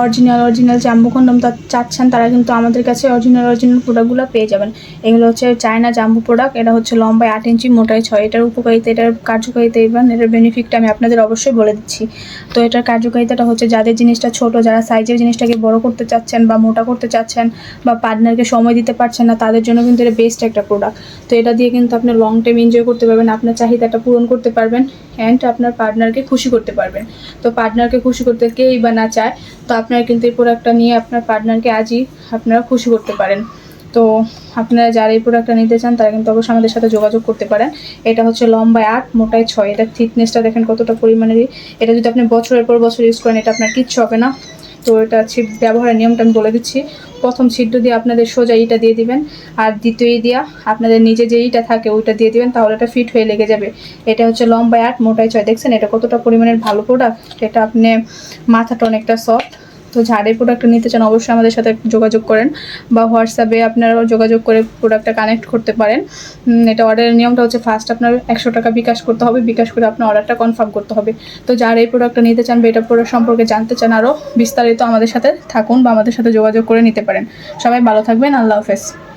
Original jumbo condom চাচ্ছেন তারা কিন্তু আমাদের কাছে অরিজিনাল প্রোডাক্টগুলো পেয়ে যাবেন। এগুলো হচ্ছে চায়না জাম্বো প্রোডাক্ট। এটা হচ্ছে লম্বায় 8 ইঞ্চি, মোটায় 6। এটার উপকারিতা, এটার কার্যকারিতা এবং এটার বেনিফিটটা আমি আপনাদের অবশ্যই বলে দিচ্ছি। তো এটার কার্যকারিতাটা হচ্ছে যাদের জিনিসটা ছোট, যারা সাইজের জিনিসটাকে বড় করতে চাচ্ছেন বা মোটা করতে চাচ্ছেন বা পার্টনারকে সময় দিতে পারছেন না, তাদের জন্য কিন্তু এটা বেস্ট একটা প্রোডাক্ট। তো এটা দিয়ে কিন্তু আপনি লং টাইম এনজয় করতে পারবেন, আপনার চাহিদাটা পূরণ করতে পারবেন অ্যান্ড আপনার পার্টনারকে খুশি করতে পারবেন। তো পার্টনারকে খুশি করতে কেই বা না চায়, তো আপনারা কিন্তু এই প্রোডাক্টটা নিয়ে আপনার পার্টনারকে আজই আপনারা খুশি করতে পারেন। তো আপনারা যারা এই প্রোডাক্টটা নিতে চান তারা কিন্তু অবশ্যই আমাদের সাথে যোগাযোগ করতে পারেন। এটা হচ্ছে লম্বায় 8, মোটায় 6। এটার থিকনেসটা দেখেন কতটা পরিমাণেরই। এটা যদি আপনি বছরের পর বছর ইউজ করেন, এটা আপনার কিচ্ছু হবে না। তো এটা ছিট ব্যবহারের নিয়মটা আমি বলে দিচ্ছি। প্রথম ছিদ্র দিয়ে আপনাদের সোজা ইটা দিয়ে দিবেন, আর দ্বিতীয় দিয়া আপনাদের নিজে যে ইটা থাকে ওইটা দিয়ে দিবেন, তাহলে এটা ফিট হয়ে লেগে যাবে। এটা হচ্ছে লম্বায় 8, মোটায় 6। দেখছেন এটা কতটা পরিমাণের ভালো প্রোডাক্ট। এটা আপনি মাথাটা অনেকটা সফট। তো যারা এই প্রোডাক্টটা নিতে চান অবশ্যই আমাদের সাথে যোগাযোগ করেন, বা হোয়াটসঅ্যাপে আপনারাও যোগাযোগ করে প্রোডাক্টটা কানেক্ট করতে পারেন। এটা অর্ডারের নিয়মটা হচ্ছে ফার্স্ট আপনার 100 টাকা বিকাশ করতে হবে, বিকাশ করে আপনার অর্ডারটা কনফার্ম করতে হবে। তো যারা এই প্রোডাক্টটা নিতে চান বা এটা প্রোডাক্ট সম্পর্কে জানতে চান আরও বিস্তারিত, আমাদের সাথে থাকুন বা আমাদের সাথে যোগাযোগ করে নিতে পারেন। সবাই ভালো থাকবেন। আল্লাহ হাফেজ।